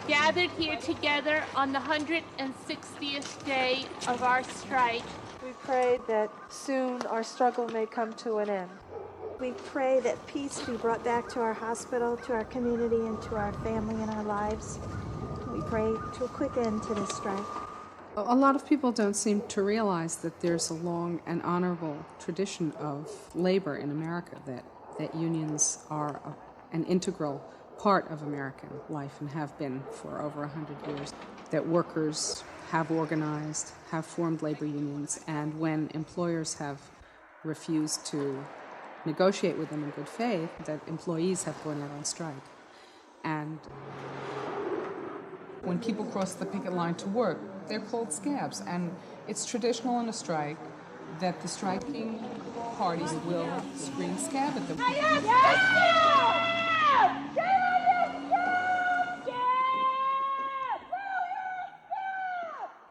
gathered here together on the 160th day of our strike. We pray that soon our struggle may come to an end. We pray that peace be brought back to our hospital, to our community, and to our family and our lives. We pray to a quick end to this strike. A lot of people don't seem to realize that there's a long and honorable tradition of labor in America, that unions are an integral part of American life and have been for over 100 years, that workers have organized, have formed labor unions, and when employers have refused to negotiate with them in good faith, that employees have gone out on strike. And when people cross the picket line to work, they're called scabs, and it's traditional in a strike that the striking parties will scream scab at them.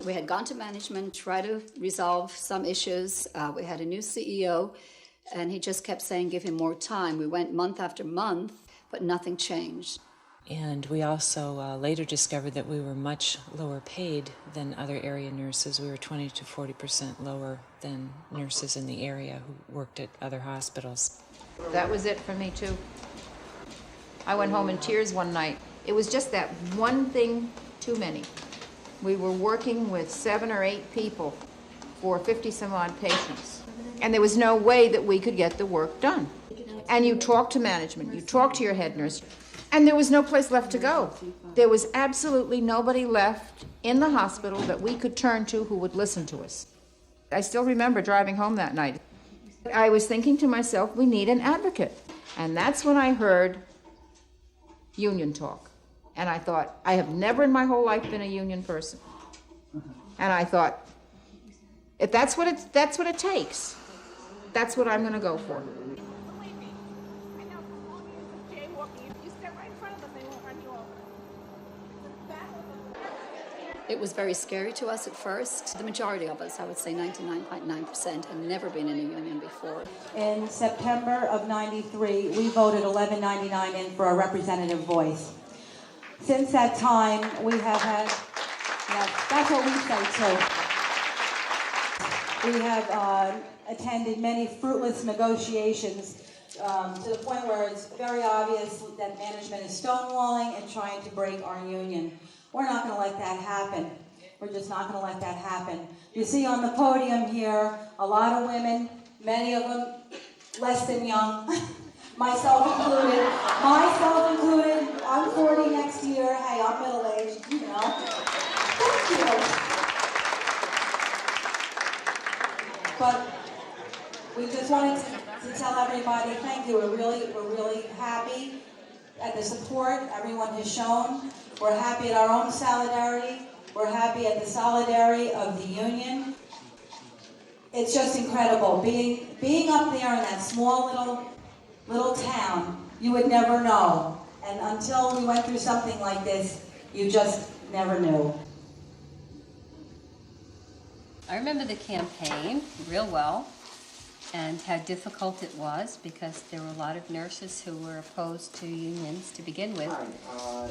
We had gone to management, tried to resolve some issues. We had a new CEO, and he just kept saying, give him more time. We went month after month, but nothing changed. And we also later discovered that we were much lower paid than other area nurses. We were 20 to 40% lower than nurses in the area who worked at other hospitals. That was it for me, too. I went home in tears one night. It was just that one thing too many. We were working with 7 or 8 people for 50-some-odd patients. And there was no way that we could get the work done. And you talk to management, you talk to your head nurse, and there was no place left to go. There was absolutely nobody left in the hospital that we could turn to who would listen to us. I still remember driving home that night. I was thinking to myself, we need an advocate. And that's when I heard union talk. And I thought, I have never in my whole life been a union person. And I thought, if that's what it takes, that's what I'm going to go for. It was very scary to us at first. The majority of us, I would say 99.9%, had never been in a union before. In September of '93, we voted $11.99 in for a representative voice. Since that time, we have had, that's what we say too. We have attended many fruitless negotiations to the point where it's very obvious that management is stonewalling and trying to break our union. We're not going to let that happen. We're just not going to let that happen. You see on the podium here, a lot of women, many of them less than young, myself included. I'm 40 next year. Hey, I'm middle-aged, you know. Thank you. But we just wanted to tell everybody thank you. We're really happy at the support everyone has shown. We're happy at our own solidarity. We're happy at the solidarity of the union. It's just incredible. Being up there in that small little town, you would never know. And until we went through something like this, you just never knew. I remember the campaign real well and how difficult it was because there were a lot of nurses who were opposed to unions to begin with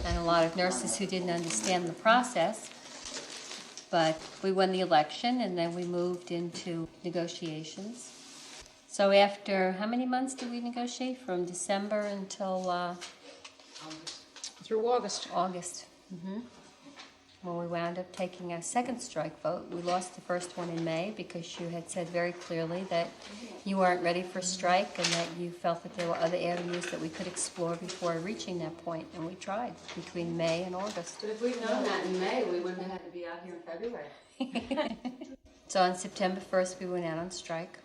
and a lot of nurses who didn't understand the process. But we won the election and then we moved into negotiations. So after, how many months did we negotiate? From December until... Through August. August. Mm-hmm. Well, we wound up taking a second strike vote. We lost the first one in May because you had said very clearly that you weren't ready for strike and that you felt that there were other avenues that we could explore before reaching that point, and we tried between May and August. But if we'd known that in May, we wouldn't have had to be out here in February. So on September 1st, we went out on strike.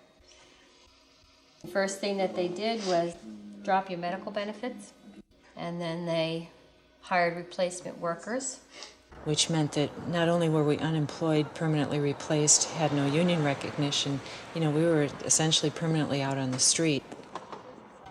The first thing that they did was drop your medical benefits, and then they hired replacement workers. Which meant that not only were we unemployed, permanently replaced, had no union recognition, we were essentially permanently out on the street.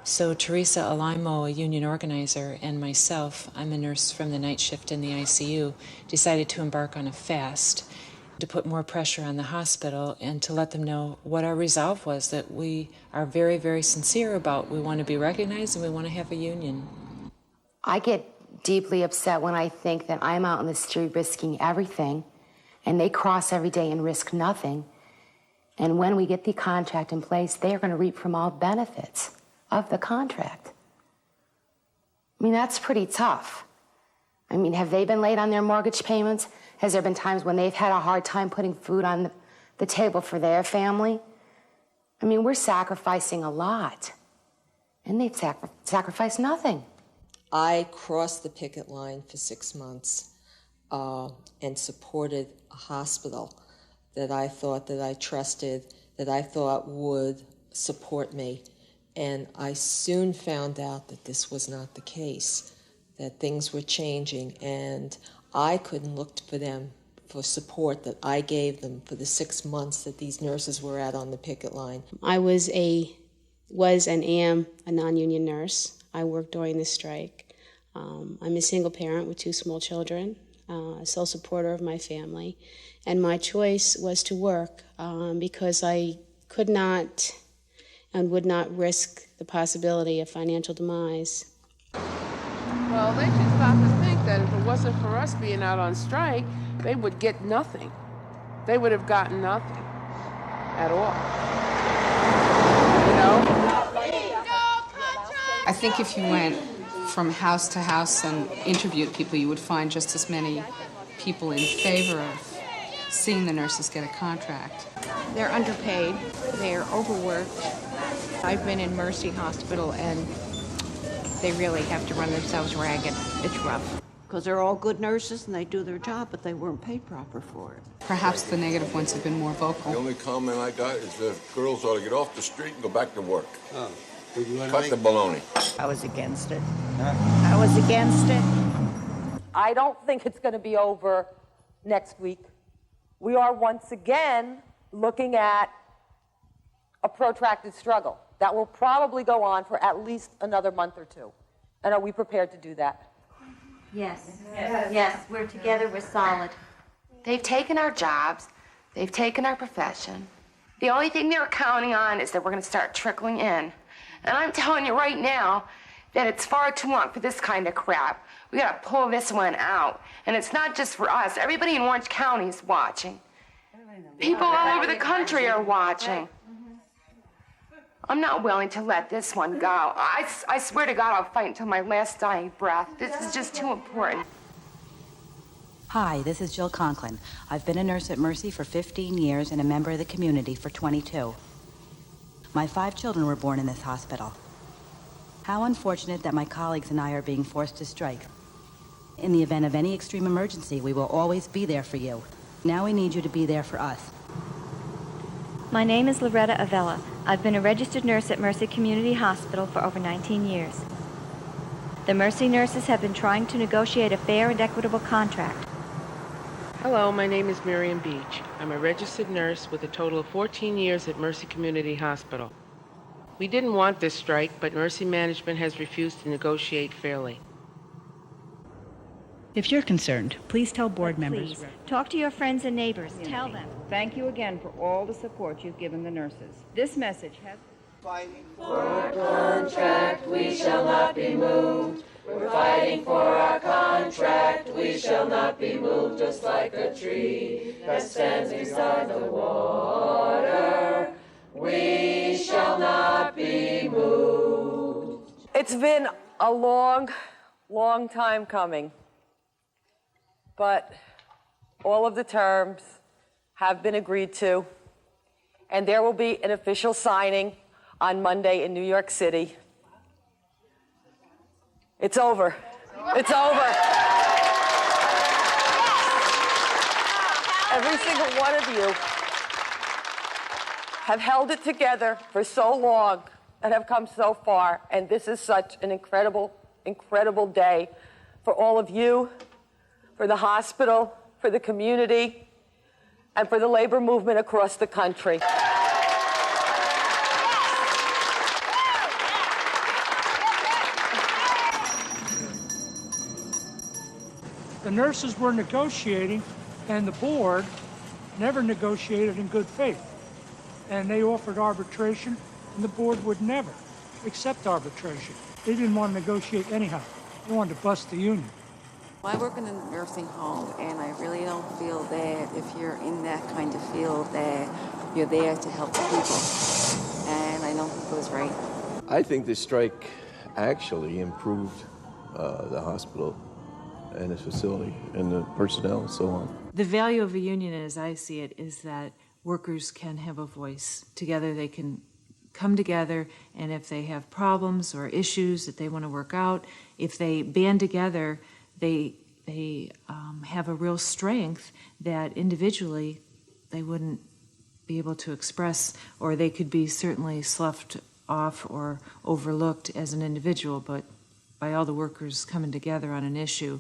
So Teresa Alaimo, a union organizer, and myself, I'm a nurse from the night shift in the ICU, decided to embark on a fast to put more pressure on the hospital and to let them know what our resolve was, that we are very, very sincere about we want to be recognized and we want to have a union. I get deeply upset when I think that I'm out in the street risking everything, and they cross every day and risk nothing. And when we get the contract in place, they are going to reap from all benefits of the contract. I mean, that's pretty tough. I mean, have they been late on their mortgage payments? Has there been times when they've had a hard time putting food on the table for their family? I mean, we're sacrificing a lot, and they've sacrificed nothing. I crossed the picket line for 6 months and supported a hospital that I thought, that I trusted, that I thought would support me. And I soon found out that this was not the case, that things were changing, and I couldn't look for them for support that I gave them for the 6 months that these nurses were out on the picket line. I was and am a non-union nurse. I worked during the strike. I'm a single parent with 2 small children, a sole supporter of my family, and my choice was to work because I could not and would not risk the possibility of financial demise. Well, they should stop to think that if it wasn't for us being out on strike, they would get nothing. They would have gotten nothing at all. You know? I think if you went from house to house and interviewed people, you would find just as many people in favor of seeing the nurses get a contract. They're underpaid, they're overworked. I've been in Mercy Hospital and they really have to run themselves ragged. It's rough. Because they're all good nurses and they do their job, but they weren't paid proper for it. Perhaps the negative ones have been more vocal. The only comment I got is that girls ought to get off the street and go back to work. Oh. Cut the baloney. I was against it. I was against it. I don't think it's going to be over next week. We are once again looking at a protracted struggle that will probably go on for at least another month or 2. And are we prepared to do that? Yes. Yes, we're together, we're solid. They've taken our jobs. They've taken our profession. The only thing they're counting on is that we're going to start trickling in. And I'm telling you right now that it's far too long for this kind of crap. We got to pull this one out. And it's not just for us. Everybody in Orange County is watching. People all over the country are watching. I'm not willing to let this one go. I swear to God, I'll fight until my last dying breath. This is just too important. Hi, this is Jill Conklin. I've been a nurse at Mercy for 15 years and a member of the community for 22. My 5 children were born in this hospital. How unfortunate that my colleagues and I are being forced to strike. In the event of any extreme emergency, we will always be there for you. Now we need you to be there for us. My name is Loretta Avella. I've been a registered nurse at Mercy Community Hospital for over 19 years. The Mercy nurses have been trying to negotiate a fair and equitable contract. Hello, my name is Miriam Beach. I'm a registered nurse with a total of 14 years at Mercy Community Hospital. We didn't want this strike, but Mercy management has refused to negotiate fairly. If you're concerned, please tell board members. Please, talk to your friends and neighbors. Tell them. Thank you again for all the support you've given the nurses. This message has... Fighting for our contract, we shall not be moved. We're fighting for our contract, we shall not be moved. Just like a tree that stands beside the water, we shall not be moved. It's been a long, long time coming. But all of the terms have been agreed to, and there will be an official signing on Monday in New York City. It's over. It's over. Every single one of you have held it together for so long and have come so far, and this is such an incredible, incredible day for all of you, for the hospital, for the community, and for the labor movement across the country. The nurses were negotiating, and the board never negotiated in good faith. And they offered arbitration, and the board would never accept arbitration. They didn't want to negotiate anyhow. They wanted to bust the union. I work in a nursing home, and I really don't feel that if you're in that kind of field that you're there to help the people, and I don't think it was right. I think the strike actually improved the hospital and its facility and the personnel and so on. The value of a union, as I see it, is that workers can have a voice. Together they can come together, and if they have problems or issues that they want to work out, if they band together, they have a real strength that individually they wouldn't be able to express, or they could be certainly sloughed off or overlooked as an individual, but by all the workers coming together on an issue,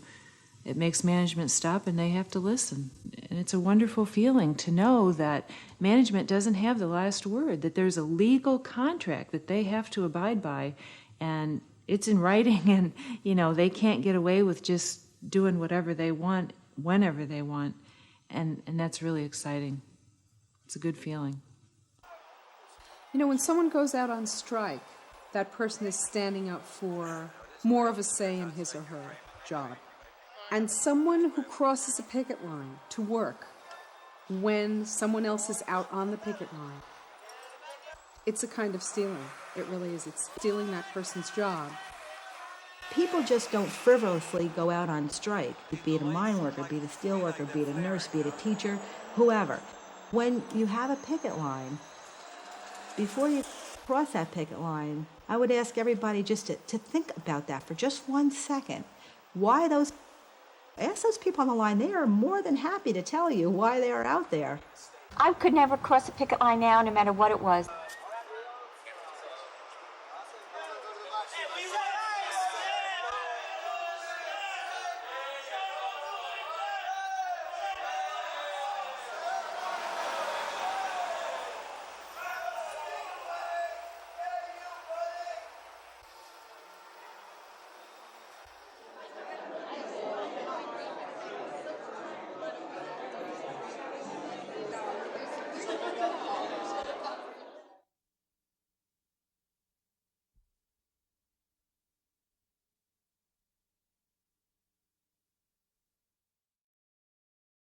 it makes management stop and they have to listen. And it's a wonderful feeling to know that management doesn't have the last word, that there's a legal contract that they have to abide by, and it's in writing, and they can't get away with just doing whatever they want whenever they want, and that's really exciting. It's a good feeling. When someone goes out on strike, that person is standing up for more of a say in his or her job. And someone who crosses a picket line to work when someone else is out on the picket line, it's a kind of stealing. It really is. It's stealing that person's job. People just don't frivolously go out on strike, be it a mine worker, be it a steel worker, be it a nurse, be it a teacher, whoever. When you have a picket line, before you cross that picket line, I would ask everybody just to think about that for just 1 second. Ask those people on the line. They are more than happy to tell you why they are out there. I could never cross a picket line now, no matter what it was.